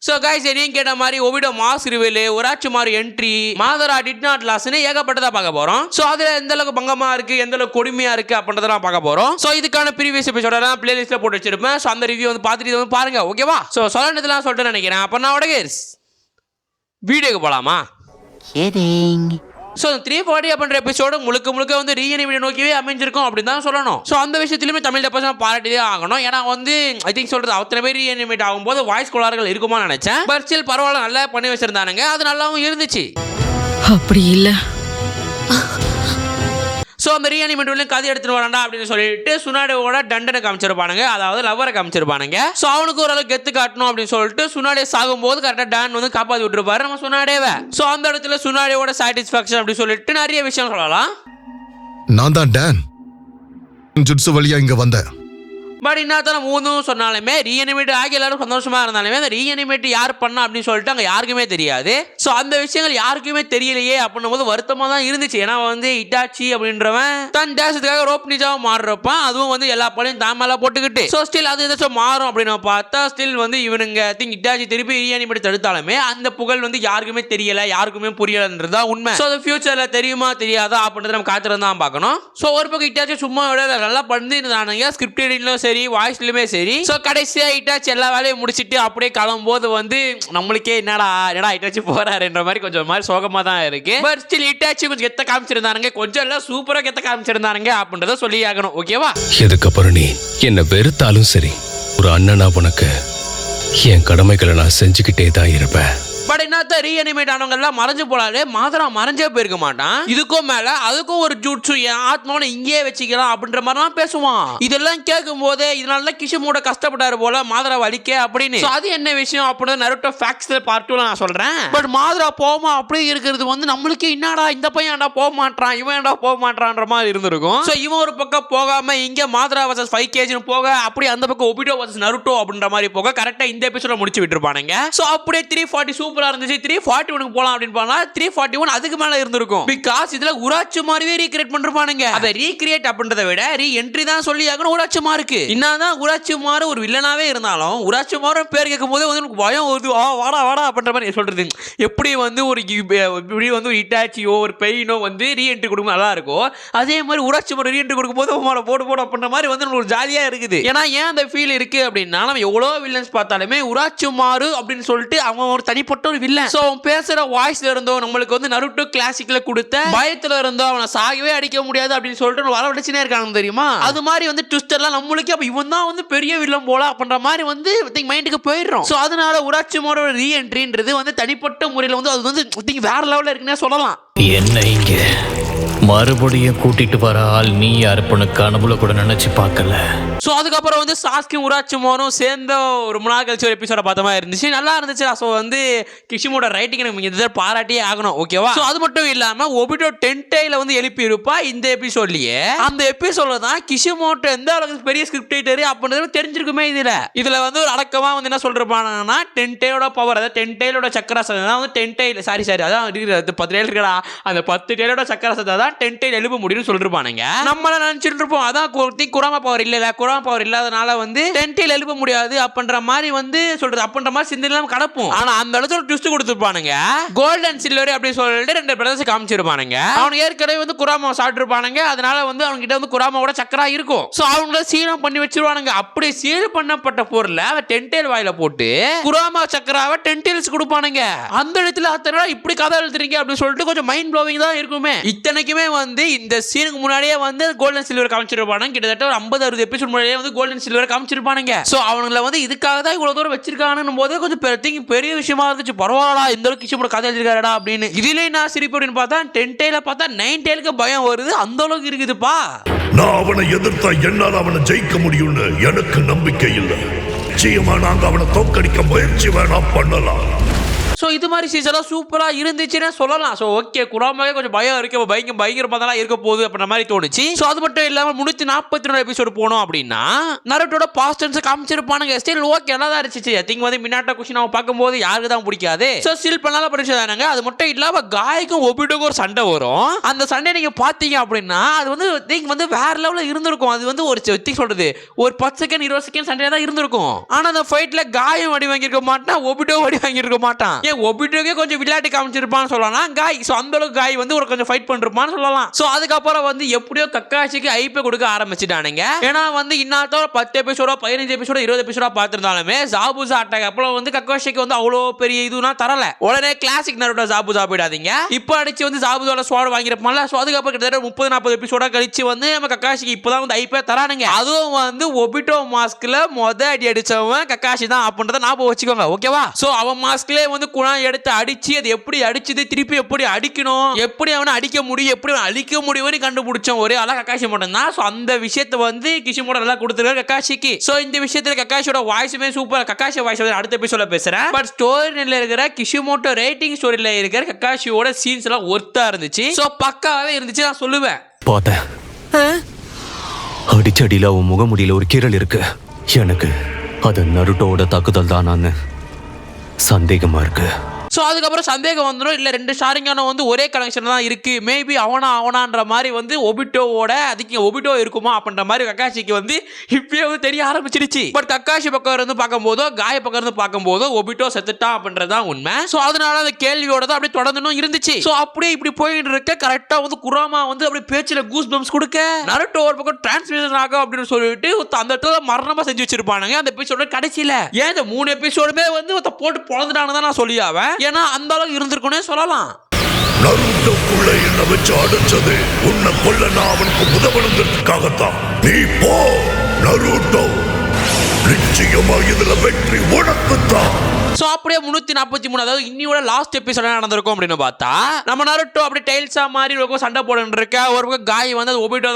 So guys நீங்க கேட்ட மாதிரி ஒபிடோ மாஸ் ரிவீல் உராச்சி மாறு என்ட்ரி மாதரா டிட் நாட் லாஸ்னு ஏகப்பட்டதா பார்க்க போறோம். சோ அதுல எந்த அளவுக்கு பங்கமா இருக்கு எந்த அளவுக்கு கொடுமையா இருக்கு அப்படின்றத பார்க்க போறோம். சோ இதுக்கான ப்ரீவியஸ் எபிசோட நான் பிளேலிஸ்ட்ல போட்டு வச்சிருப்பேன். சோ அந்த ரிவ்யூ வந்து பார்த்துட்டு வந்து பாருங்க ஓகேவா. சோ சொல்லணுதெல்லாம் சொல்லிட்டு நினைக்கிறேன். அப்ப நான் கேர்ஸ் வீடியோக்கு போலாமா? ஸோ 340 அப்படின்ற எபிசோடு முழுக்க வந்து ரீஅனிமேட் நோக்கியே அமைஞ்சிருக்கும் அப்படின்னு தான் சொல்லணும். ஸோ அந்த விஷயத்திலுமே தமிழ் டெப்பர்ஸ் பாராட்டியே ஆகணும். ஏன்னா வந்து ஐ திங்க் சொல்றது அத்தனை பேர் ரீஅனிமேட் ஆகும்போது வாய்ஸ் கோளாறுகள் இருக்குமா நினைச்சேன். பட் ஸ்டில் பரவாயில்ல, நல்லா பண்ணி வச்சிருந்தானுங்க. அது நல்லாவும் இருந்துச்சு. அப்படி இல்லை. ஸோ அந்த ரீஅனிமேட் கதை எடுத்துட்டு வரண்டா அப்படின்னு சொல்லிட்டு சுனாடேவோட டண்டனை காமிச்சிருப்பானுங்க, அதாவது லவ்வரை காமிச்சிருப்பானுங்க. ஸோ அவனுக்கு ஓரளவு கெத்து காட்டணும் அப்படின்னு சொல்லிட்டு சுனாடே சாகும்போது கரெக்டாக டான் வந்து காப்பாற்றி விட்டுருப்பாரு நம்ம சுனாடேவை. ஸோ அந்த இடத்துல சுனாடேவோட சாட்டிஸ்ஃபேக்ஷன் அப்படின்னு சொல்லிட்டு நிறைய விஷயம் சொல்லலாம். நான் தான் டான் ஜுட்சு வழியா இங்க வந்தேன். பட் இன்னும் மூணும் சொன்னாலுமே ரீஅனிமேட் ஆகி எல்லாரும் சந்தோஷமா இருந்தாலுமே அந்த ரீஅனிமேட் யார் பண்ணா அப்படின்னு சொல்லிட்டு அங்கே யாருக்குமே தெரியாது. ஸோ அந்த விஷயங்கள் யாருக்குமே தெரியலையே அப்படின்னும் போது வருத்தமாக தான் இருந்துச்சு. ஏன்னா வந்து இட்டாச்சி அப்படின்றவன் தன் தேசத்துக்காக ரோப் நிஜாவும் மாறுறப்பான், அதுவும் வந்து எல்லா பழையும் தாமலா போட்டுக்கிட்டு. ஸோ ஸ்டில் அது ஏதாச்சும் மாறும் அப்படின்னு பார்த்தா ஸ்டில் வந்து இவனுங்க திங்க் இட்டாச்சி திருப்பி ரீஅனிமேட் தடுத்தாலுமே அந்த புகழ் வந்து யாருக்குமே தெரியல, யாருக்குமே புரியலன்றதா உண்மை. ஸோ அது ஃபியூச்சர்ல தெரியுமா தெரியாதா அப்படின்றத நம்ம காத்திருந்து தான் பார்க்கணும். ஸோ ஒரு பக்கம் இட்டாச்சி சும்மா விட நல்லா பண்ணிருந்தானுங்க, ஸ்கிரிப்ட் ரீடிங்லும் சரி வாய்ஸ்லயுமே சரி. சோ கடைசியா இட்டாச்சி எல்லா வேலையும் முடிச்சிட்டு அப்படியே கிளம்பும்போது வந்து நம்மளுக்கே என்னடா இட்டாச்சி போறாருன்ற மாதிரி கொஞ்சம் மாதிரி சோகமா தான் இருக்கு. பட் ஸ்டில் இட்டாச்சி கொஞ்சம் கெத்த காமிச்சிருந்தானுங்க, கொஞ்சம் எல்லாம் சூப்பரா கெத்த காமிச்சிருந்தானுங்க அப்படின்றத சொல்லி ஆகணும் ஓகேவா. இதுக்கப்புறம் நீ என்ன வெறுத்தாலும் சரி, ஒரு அண்ணனா உனக்கு என் கடமைகளை நான் செஞ்சுக்கிட்டே தான் இருப்பேன். பட் என்னத்த ரீஅனிமேட் ஆனவங்க எல்லாம் மறைஞ்சு போனாலே மாதரா மறைஞ்சே போயிருக்க மாட்டான். இதுக்கும் மேல அதுக்கும் ஒரு ஜூட்சு என் ஆத்மாவை இங்கேயே வச்சுக்கலாம் அப்படின்ற மாதிரிலாம் பேசுவான். இதெல்லாம் கேட்கும் போது இதனால கிஷிமோட கஷ்டப்பட்டாரு போல மாதரா வலிக்க அப்படின்னு. அது என்ன விஷயம் அப்படின்னு நருட்டோ ஃபேக்ட்ஸ்ல பார்ட் 2ல நான் சொல்றேன். பட் மாதரா போமா அப்படி இருக்கிறது வந்து நம்மளுக்கு என்னடா இந்த பையன் ஏன்டா போக மாட்டான், இவன் ஏன்டா போக மாட்டான்ற மாதிரி இருந்திருக்கும். ஸோ இவன் ஒரு பக்கம் போகாம இங்க மாதரா வர்சஸ் 5kg போக, அப்படி அந்த பக்கம் ஒபிடோ வர்சஸ் நருட்டோ அப்படின்ற மாதிரி போக கரெக்டா இந்த எபிசோட முடிச்சு விட்டுருப்பானுங்க. ஸோ அப்படியே 340 சூப்பரா இருந்துச்சு. 341 போலாம் அப்படின்னு போனா 341 அதுக்கு மேல இருந்திருக்கும். பிகாஸ் இதுல உராச்சி மாறிவே ரீக்ரியேட் பண்ணிருப்பானுங்க. அதை ரீக்ரியேட் அப்படின்றத விட ரீ என்ட்ரி தான் சொல்லி ஆகணும் உராச்சி மாருக்கு. என்னதான் உராச்சி மாறு ஒரு வில்லனாவே இருந்தாலும் உராச்சி மாறு பேர் கேட்கும் போது வந்து பயம் வருது, வாடா வாடா அப்படின்ற மாதிரி சொல்றது. எப்படி வந்து ஒரு இப்படி வந்து ஒரு இட்டாச்சியோ ஒரு பெயினோ வந்து ரீ என்ட்ரி கொடுக்கும் நல்லா இருக்கும், அதே மாதிரி உராச்சி மாறு ரீ என்ட்ரி கொடுக்கும் போது போடு அப்படின்ற மாதிரி வந்து ஒரு ஜாலியா இருக்குது. ஏன்னா ஏன் அந்த ஃபீல் இருக்கு அப்படின்னா நம்ம எவ்வளவு வில்லன்ஸ் பார்த்தாலுமே உராச்சி மாறு அப்படின்னு சொல்லிட்டு அவன் ஒரு தனிப்பட்ட ஒரு வில்லன். சோ பேசுற வாய்ஸ்ல இருந்தோ நம்மளுக்கு வந்து நருட்டோ கிளாசிக்ல கொடுத்த பயத்துல இருந்தோ அவனை சாகவே அடிக்க முடியாது அப்படின்னு சொல்லிட்டு வரவழைச்சுனே இருக்காங்க தெரியுமா. அது மாதிரி வந்து ட்விஸ்ட் எல்லாம் நம்மளுக்கு அப்ப இவன் தான் வந்து பெரிய வில்லன் போல அப்படின்ற மாதிரி வந்து மைண்டுக்கு போயிடுறோம். சோ அதனால உராச்சி மாரோட ரீ என்ட்ரின்றது வந்து தனிப்பட்ட முறையில் வந்து அது வந்து வேற லெவல்ல இருக்குன்னே சொல்லலாம். என்ன இங்க மறுபடியும் கூட்டிட்டு வர ஆள் நீ யாருப்பனு கனவுல கூட நினைச்சு பார்க்கல. ஸோ அதுக்கப்புறம் வந்து சாஸ்கியும் உராச்சி மாரும் சேர்ந்த ரொம்ப நாள் கழிச்சு ஒரு எபிசோட பார்த்த மாதிரி இருந்துச்சு, நல்லா இருந்துச்சு. ஸோ வந்து கிஷிமோட ரைட்டிங் நம்ம இதை பாராட்டியே ஆகணும் ஓகேவா. ஸோ அது மட்டும் இல்லாம ஒபிடோ டென்டைல வந்து எழுப்பி இருப்பா இந்த எபிசோட்லயே. அந்த எபிசோட்ல தான் கிஷிமோட்டோ எந்த அளவுக்கு பெரிய ஸ்கிரிப்ட் ரைட்டர் அப்படின்றது தெரிஞ்சிருக்குமே. இதுல வந்து ஒரு அடக்கமா வந்து என்ன சொல்றாங்கன்னா டென்டைலோட பவர், அதாவது டென்டைலோட சக்கராசத்தை தான் வந்து டென்டைல் சாரி அதான் 10 டெய்ல் இருக்கடா, அந்த 10 டெய்லோட சக்கராசத்தை தான் டென்டைல் எழுப்ப முடியும்னு சொல்லிருப்பானுங்க. நம்மள நினைச்சிட்டு இருப்போம் அதான் குராமா பவர் இல்ல, குராமா பவர் இல்லாதனால வந்து டென்டைல் எழுப்ப முடியாது அப்படின்ற மாதிரி வந்து சொல்றது அப்படின்ற மாதிரி சிந்தனை கடப்போம். ஆனா அந்த இடத்துல ட்விஸ்ட் கொடுத்துருப்பானுங்க, கோல்டன் சில்வர் அப்படி சொல்லிட்டு 2 பிரதர்ஸ் காமிச்சிருப்பானுங்க. அவனுக்கு ஏற்கனவே வந்து குராமா சாப்பிட்டுருப்பானுங்க, அதனால வந்து அவங்க கிட்ட வந்து குராமாவோட சக்கரா இருக்கும். சோ அவங்கள சீலம் பண்ணி வச்சிருவானுங்க. அப்படி சீல் பண்ணப்பட்ட பொருளை டென்டைல் வாயில போட்டு குராமா சக்கராவை டென்டைல்ஸ் கொடுப்பானுங்க. அந்த இடத்துல அத்தனை இப்படி கதை எழுதுறீங்க அப்படின்னு சொல்லிட்டு கொஞ்சம் மைண்ட் ப்ளோவிங் தான் இருக்குமே. இத்தனைக்குமே வந்து இந்த சீனுக்கு முன்னாடியே வந்து கோல்டன் சில்வர் காமிச்சிருப்பானுங்க. கிட்டத்தட்ட ஒரு 50-60 எபிசோட் முன்னாடியே வந்து கோல்டன் சில்வர் காமிச்சிருப்பானுங்க. சோ அவங்கள வந்து இதுக்காக தான் இவ்வளவு தூரம் வச்சிருக்கானும் போது கொஞ்சம் பெரிய விஷயமா இருந்துச்சு. பரவாயில்லடா இந்த அளவுக்கு கிஷிமோட கதை எழுதிருக்காருடா அப்படின்னு. இதுலயே நான் சிரிப்பு அப்படின்னு பார்த்தா 10 டெய்ல பார்த்தா 9 டெய்லுக்கு பயம் வருது, அந்த அளவுக்கு இருக்குதுப்பா. நான் அவனை எதிர்த்தா என்னால் அவனை ஜெயிக்க முடியும்னு எனக்கு நம்பிக்கை இல்லை. நிச்சயமா நாங்க அவனை தோற்கடிக்க முயற்சி வேணா பண்ணலாம். சோ இது மாதிரி சீசன் சூப்பரா இருந்துச்சுன்னு சொல்லலாம். சோ ஓகே, குராமாவே கொஞ்சம் பயம் இருக்கு, பயங்கரமா தான் இருக்க போகுது அப்படின்ற மாதிரி தோணுச்சு. சோ அது மட்டும் இல்லாம 342 எபிசோடு போனோம் அப்படின்னா நருட்டோட பாஸ்ட் டென்ஸ் காமிச்சிருப்பானுங்க. ஸ்டில் ஓகே, நல்லா தான் இருந்துச்சு. ஐ திங்க் வந்து மினாட்டோ குஷினாவை பார்க்கும்போது யாருக்கு தான் பிடிக்காது. சோ ஸ்டில் பண்ணாத படிச்சதானுங்க. அது மட்டும் இல்லாம காய்க்கும் ஒபிட்டோக்கும் ஒரு சண்டை வரும். அந்த சண்டை நீங்க பாத்தீங்க அப்படின்னா அது வந்து திங்க் வந்து வேற லெவல்ல இருந்திருக்கும். அது வந்து ஒரு திங்க் சொல்றது ஒரு 10 செகண்ட் 20 செகண்ட் சண்டையா தான் இருந்திருக்கும். ஆனா அந்த ஃபைட்ல காயம் அடி வாங்கியிருக்க மாட்டான், ஒபிட்டோ அடி வாங்கியிருக்க மாட்டான். ஏன் ஒபிட்டோக்கே கொஞ்சம் விளையாட்டு காமிச்சிருப்பான்னு சொல்லலாம். காய் சோ அந்த அளவுக்கு காய் வந்து ஒரு கொஞ்சம் ஃபைட் பண்ணிருப்பான்னு சொல்லலாம். சோ அதுக்கப்புறம் வந்து எப்படியோ கக்காஷிக்கு ஐப்பே கொடுக்க ஆரம்பிச்சுட்டானுங்க. ஏன்னா வந்து இன்னாத்தோட 10 எபிசோடோ 15 எபிசோடோ 20 எபிசோடா பார்த்திருந்தாலுமே ஜாபுசா அட்டாக் அப்புறம் வந்து கக்காஷிக்கு வந்து அவ்வளோ பெரிய இதுனா தரல. உடனே கிளாசிக் நருட்டோ ஜாபுசா போயிடாதீங்க. இப்போ அடிச்சு வந்து ஜாபுசாவோட ஸ்வாட் வாங்கிருப்பான்ல. சோ அதுக்கப்புறம் கிட்டத்தட்ட 30-40 எபிசோடா கழிச்சு வந்து நம்ம கக்காஷிக்கு இப்பதான் வந்து ஐப்பே தரானுங்க. அதுவும் வந்து ஒபிட்டோ மாஸ்க்ல அடி அடிச்சவன் கக்காஷி தான் அப்படின்றத ஞாபகம் வச்சுக்கோங்க. ஓகேவா? சோ அவன் மாஸ்க்லயே வந்து குணம் எடுத்து அடிச்சு அது எப்படி அடிச்சது, திருப்பி எப்படி அடிக்கணும், எப்படி அவனை அடிக்க முடியும், எப்படி அழிக்க முடியும்னு கண்டுபிடிச்சோம் ஒரே ஆளா கக்காஷி மட்டும் தான். சோ அந்த விஷயத்தை வந்து கிஷிமோட்டோ நல்லா கொடுத்துருக்காரு கக்காஷிக்கு. சோ இந்த விஷயத்துல கக்காஷியோட வாய்ஸுமே சூப்பர். கக்காஷி வாய்ஸ் அடுத்த எபிசோட்ல பேசுறேன். பட் ஸ்டோரியில இருக்கிற கிஷிமோட்டோ ரேட்டிங் ஸ்டோரியில இருக்கிற கக்காஷியோட சீன்ஸ் எல்லாம் ஒர்த்தா இருந்துச்சு. சோ பக்காவே இருந்துச்சு நான் சொல்லுவேன். பார்த்தேன், அடிச்சடியில அவன் முகமுடியில ஒரு கீரல் இருக்கு. எனக்கு அது நருட்டோட தாக்குதல் தானான்னு சந்தேகமா இருக்கு. சோ அதுக்கப்புறம் சந்தேகம் வந்துடும். இல்ல ரெண்டு ஷாரிங்கான வந்து ஒரே கனெக்ஷன் தான் இருக்கு, மேபி அவனான்ற மாதிரி வந்து ஒபிட்டோவோட அதுக்கு ஒபிட்டோ இருக்குமா அப்படின்ற மாதிரி கக்காஷிக்கு வந்து இப்பயே வந்து தெரிய ஆரம்பிச்சிருச்சு. பட் கக்காஷி பக்கம் இருந்து பார்க்கும்போதோ காய பக்கம் இருந்து பார்க்கும்போதோ ஒபிட்டோ செத்துட்டான் அப்படின்றதான் உண்மை. சோ அதனால அந்த கேள்வியோட தான் அப்படியே தொடர்ந்தும் இருந்துச்சு. சோ அப்படியே இப்படி போயிட்டு இருக்க கரெக்டா வந்து குராமா வந்து அப்படியே பேச்சுல கூஸ் பம்ப்ஸ் கொடுக்க நருட்டோ ஒரு பக்கம் டிரான்ஸ்மிஷன் ஆகும் அப்படின்னு சொல்லிட்டு அந்த இடத்துல மரணமா செஞ்சு வச்சிருப்பானுங்க அந்த எபிசோட கடைசியில. ஏன் இந்த 3 எபிசோடுமே வந்து போட்டு பொழந்துட்டானு தான் நான் சொல்லியாவேன். ஏன்னா அந்த அளவுக்கு இருந்திருக்குன்னு சொல்லலாம். நருட்டோக்குள்ள என்ன வச்சு அடிச்சது உன்னை கொல்ல நான் அவனுக்கு உதவணுங்கிறதுக்காகத்தான். நீ போ நருட்டோ, நிச்சயமா இதுல வெற்றி உனக்குத்தான். சோ அப்படியே 343 அதாவது இன்னியோட லாஸ்ட் எபிசோட் நடந்திருக்கும் அப்படின்னு பார்த்தா நம்ம நருட்டோ அப்படி டைல்ஸா மாதிரி ஒரு பக்கம் சண்டை போட்டு இருக்க, ஒரு பக்கம் காய் வந்து ஒபிட்டோ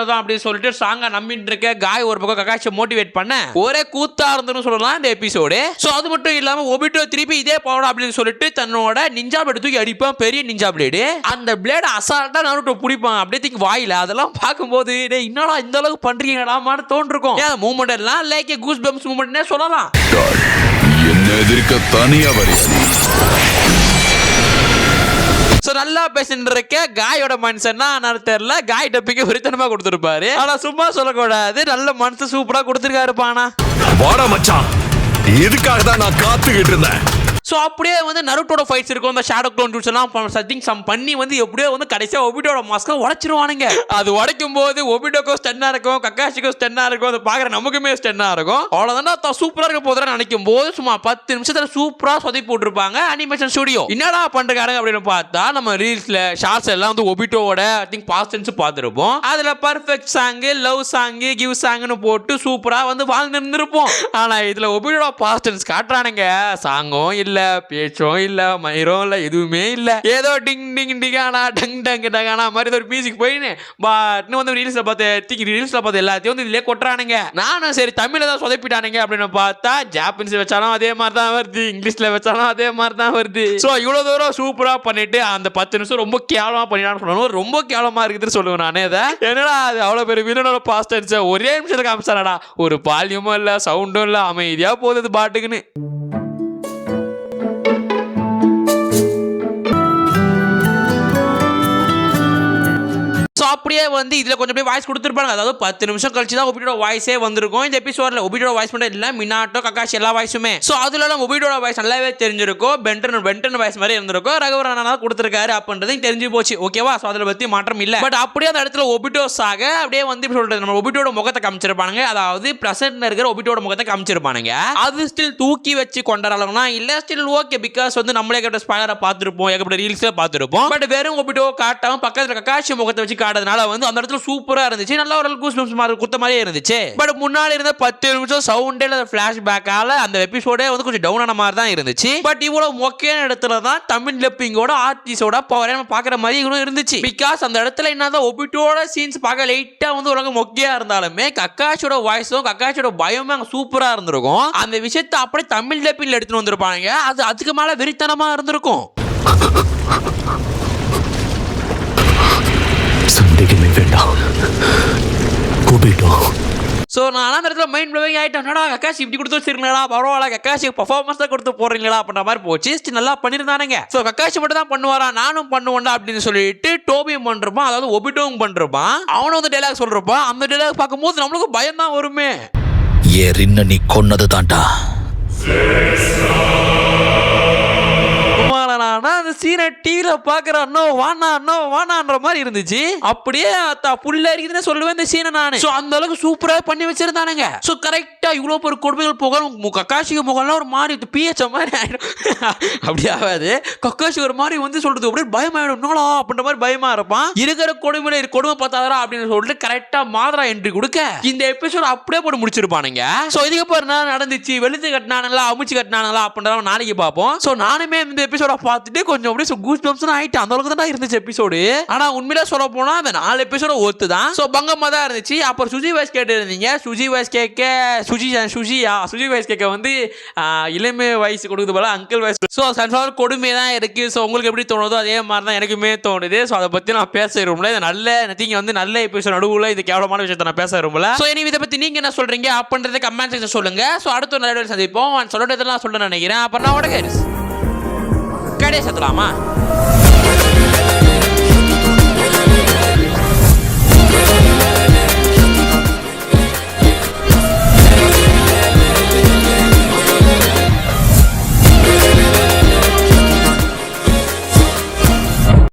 தான் அப்படின்னு சொல்லிட்டு ஸ்ட்ராங்கா நம்பிட்டு இருக்க. காய் ஒரு பக்கம் கக்காஷியை மோட்டிவேட் பண்ண ஒரே கூத்தா இருந்துன்னு சொல்லலாம் இந்த எபிசோடு. சோ அது மட்டும் இல்லாம ஒபிட்டோ திருப்பி இதே பவர் அப்படின்னு சொல்லிட்டு தன்னோட நிஞ்சா பிளேட் தூக்கி அடிப்பான், பெரிய நிஞ்சா பிளேடு. அந்த பிளேட் அசால்ட்டா நருட்டோ பிடிப்பான் அப்படியே தூக்கி வாயில. அதெல்லாம் பார்க்கும்போது என்னடா இந்த அளவுக்கு பண்றீங்கடாமான்னு தோன்றிருக்கும். ஏன் மூவ்மெண்ட் எல்லாம் லைக் கூஸ் பம்ப்ஸ் மூவ்மெண்ட்னே சொல்லலாம். என்ன எதிர்க்க தனியா வரி. சோ நல்லா பேசிட்டு இருக்க காயோட மனுஷன்னா நான் தெரியல. காய் டப்பிங்க விரித்தனமா கொடுத்துருப்பாரு. ஆனா சும்மா சொல்லக்கூடாது, நல்ல மனசு சூப்பரா கொடுத்துருக்காருப்பானா. வாடா மச்சான், இதுக்காக தான் நான் காத்துக்கிட்டு இருந்தேன். சோ அப்படியே வந்து நருட்டோட ஃபைட்ஸ் இருக்கும். அந்த ஷேடோ க்ளோன் ரூட்ஸ் எல்லாம் சத்திங் சம் பண்ணி வந்து எப்படியோ வந்து கடைசியா ஒபிட்டோட மாஸ்க உடைச்சிருவானுங்க. அது உடைக்கும் போது ஒபிட்டோக்கும் ஸ்டன்னா இருக்கும், கக்காஷிக்கும் ஸ்டன்னா இருக்கும், அதை பாக்குற நமக்குமே ஸ்டன்னா இருக்கும். அவ்வளவுதான் சூப்பரா இருக்க போதுன்னு நினைக்கும் போது சும்மா 10 நிமிஷத்துல சூப்பரா சொதி போட்டுருப்பாங்க அனிமேஷன் ஸ்டுடியோ. என்னடா பண்றாங்க அப்படின்னு பார்த்தா நம்ம ரீல்ஸ்ல ஷார்ட்ஸ் எல்லாம் வந்து ஒபிட்டோட ஐ திங்க் பாஸ்ட் டென்ஸ் பார்த்திருப்போம். அதுல perfect song, love song, give சாங்னு போட்டு சூப்பரா வந்து வாழ்ந்து இருந்திருப்போம். ஆனா இதுல ஒபிட்டோட பாஸ்ட் டென்ஸ் காட்டுறானுங்க. சாங்கும் இல்ல, பேச்சும் இல்ல, மயிரும் இல்ல, எதுவுமே இல்ல. ஏதோ டிங் டிங் டிகானா டங் டங் டகானா மாதிரி ஒரு மியூசிக் போயின்னு பட் வந்து ரீல்ஸ்ல பார்த்து எல்லாத்தையும் வந்து இதுலயே கொட்டுறானுங்க. நானும் சரி தமிழ்ல தான் சொதப்பிட்டானுங்க அப்படின்னு பார்த்தா ஜாப்பனீஸ் வச்சாலும் அதே மாதிரி தான் வருது, இங்கிலீஷ்ல வச்சாலும் அதே மாதிரி தான் வருது. சோ இவ்வளவு தூரம் சூப்பரா பண்ணிட்டு அந்த 10 நிமிஷம் ரொம்ப கேவலமா பண்ணிட்டான்னு சொல்லணும். ரொம்ப கேவலமா இருக்குதுன்னு சொல்லுவேன் நானே. இதை என்னடா அது அவ்வளவு பெரிய வில்லனோட பாஸ்ட் டென்ஸ் ஒரே நிமிஷத்துல காமிச்சாரடா, ஒரு பாலியமும் இல்ல, சவுண்டும் இல்ல, அமைதியா போகுது பாட்டுக்குன்னு. அப்படியே வந்து இதுல கொஞ்சம் வாய்ஸ் கொடுத்துருப்பாங்க. அதாவது 10 நிமிஷம் கழிச்சு தான் ஒபிட்டோட வாய்ஸே வந்திருக்கும் இந்த எபிசோட்ல. ஒபிட்டோட வாய்ஸ் மட்டும் இல்ல, மினாட்டோ, கக்காஷி எல்லா வாய்ஸுமே. சோ அதுல ஒபிட்டோட வாய்ஸ் நல்லாவே தெரிஞ்சிருக்கும். பென்டன் வாய்ஸ் மாதிரி இருந்திருக்கும். ரகுவரனா கொடுத்திருக்காரு அப்படின்றது தெரிஞ்சு போச்சு. ஓகேவா? சோ அதுல பத்தி மாற்றம் இல்ல. பட் அப்படியே அந்த இடத்துல ஒபிட்டோ சாக அப்படியே வந்து சொல்றது நம்ம ஒபிட்டோட முகத்தை காமிச்சிருப்பானுங்க. அதாவது பிரசன்ட்ல இருக்கிற ஒபிட்டோட முகத்தை காமிச்சிருப்பானுங்க. அது ஸ்டில் தூக்கி வச்சு கொண்டாடலாம்னா இல்ல, ஸ்டில் ஓகே. பிகாஸ் வந்து நம்மளே கிட்ட ஸ்பாயிலரை பார்த்திருப்போம், ஏகப்பட்ட ரீல்ஸ்ல பார்த்திருப்போம். பட் வெறும் ஒபிட்டோ காட்டாம பக்கத்துல கக்காஷி முகத்தை வச்சு காட்டுறதுனால வந்து அந்த இடத்துல சூப்பரா இருந்துச்சு, நல்ல ஒரு கூஸ் பம்ப்ஸ் மாதிரி குத்த மாதிரியே இருந்துச்சு. பட் முன்னாடி இருந்த 10 நிமிஷம் சவுண்டே இல்ல ஃபிளாஷ்பேக்கால அந்த எபிசோடே வந்து கொஞ்சம் டவுன் ஆன மாதிரி தான் இருந்துச்சு. பட் இவ்வளவு மொக்கையான இடத்துல தான் தமிழ் டப்பிங்கோட ஆர்டிஸ்டோட பவரே நம்ம பாக்குற மாதிரி இருந்துச்சு. பிகாஸ் அந்த இடத்துல என்னதான் ஒபிட்டோட சீன்ஸ் பார்க்க லைட்டா வந்து உலகம் மொக்கையா இருந்தாலுமே கக்காஷோட வாய்ஸும் கக்காஷோட பயமும் அங்க சூப்பரா இருந்திருக்கும். அந்த விஷயத்தை அப்படியே தமிழ் டப்பிங்ல எடுத்துட்டு வந்திருப்பாங்க, அது அதுக்கு மேல வெறித்தனமா இருந்திருக்கும். சந்தேகமே வேண்டாம், கூப்பிட்டோம். ஸோ நான் அந்த இடத்துல மைண்ட் ப்ளோவிங் ஆகிட்டேன். என்னடா கக்காஷி இப்படி கொடுத்து வச்சிருக்கீங்களா, பரவாயில்ல கக்காஷி பர்ஃபார்மன்ஸ் தான் கொடுத்து போடுறீங்களா அப்படின்ற மாதிரி போச்சு. நல்லா பண்ணியிருந்தானுங்க. ஸோ கக்காஷி மட்டும் தான் பண்ணுவாரா, நானும் பண்ணுவேன்டா அப்படின்னு சொல்லிட்டு டோபியும் பண்ணிருப்பான், அதாவது ஒபிட்டோவும் பண்ணிருப்பான். அவனும் வந்து டைலாக் சொல்றப்பான். அந்த டைலாக் பார்க்கும்போது நம்மளுக்கு பயம் தான் வருமே. ஏறின்ன நீ கொன்னது தாண்டா. அந்த சீனை டிவில பாக்குறான், வானான்ற மாதிரி இருந்துச்சு. அப்படியே புல்ல இருக்குதுன்னு சொல்லுவேன் இந்த சீனை நானு. அந்த அளவுக்கு சூப்பரா பண்ணி வச்சிருந்தானுங்க. சோ கரெக்டா இவ்வளவு ஒரு கொடுமைகள் போக கக்காஷிக்கு முகம்லாம் ஒரு மாதிரி பிஹெச் மாதிரி ஆயிடும். அப்படி ஆகாது, கக்காஷி ஒரு மாதிரி வந்து சொல்றது அப்படியே பயமாயிடும், நோலா அப்படின்ற மாதிரி பயமா இருப்பான். இருக்கிற கொடுமை பார்த்தாதரா அப்படின்னு சொல்லிட்டு கரெக்டா மாதரா என்ட்ரி கொடுக்க இந்த எபிசோட் அப்படியே போட்டு முடிச்சிருப்பானுங்க. சோ இதுக்கப்புறம் என்ன நடந்துச்சு, வெளுத்து கட்டினானுங்களா அமுச்சு கட்டினானுங்களா அப்படின்றத நாளைக்கு பார்ப்போம். சோ நானுமே இந்த எபிசோட பார்த்துட்டு கொஞ்சம் அப்படியே கூஸ் பம்ப்ஸ் ஆயிட்டு அந்த அளவுக்கு தான் இருந்துச்சு எபிசோடு. ஆனா உண்மையில சொல்ல போனா அந்த 4 எபிசோட ஒத்து தான். சோ பங்கமா தான் இருந்துச்சு. அப்புறம் சுஜி வாய்ஸ் கேட்டு இருந்தீங்க, சுஜி வாய்ஸ் கேட்க வந்து இளமை வயசு கொடுக்குது போல அங்கிள் வயசு. ஸோ சன்ஃப்ளவர் கொடுமை தான் இருக்கு. ஸோ உங்களுக்கு எப்படி தோணுதோ அதே மாதிரி தான் எனக்குமே தோணுது. ஸோ அதை பற்றி நான் பேச விரும்பல. இது நல்ல நீங்கள் வந்து நல்ல எபிசோட் நடுவில் இது கேவலமான விஷயத்தை நான் பேச விரும்பல. ஸோ இனி இதை பற்றி நீங்கள் என்ன சொல்றீங்க அப்படின்றத கமெண்ட் செக்ஷன் சொல்லுங்க. ஸோ அடுத்த ஒரு நல்ல சந்திப்போம். சொல்றதெல்லாம் சொல்ல நினைக்கிறேன். அப்புறம் நான் கடையை சத்தலாமா?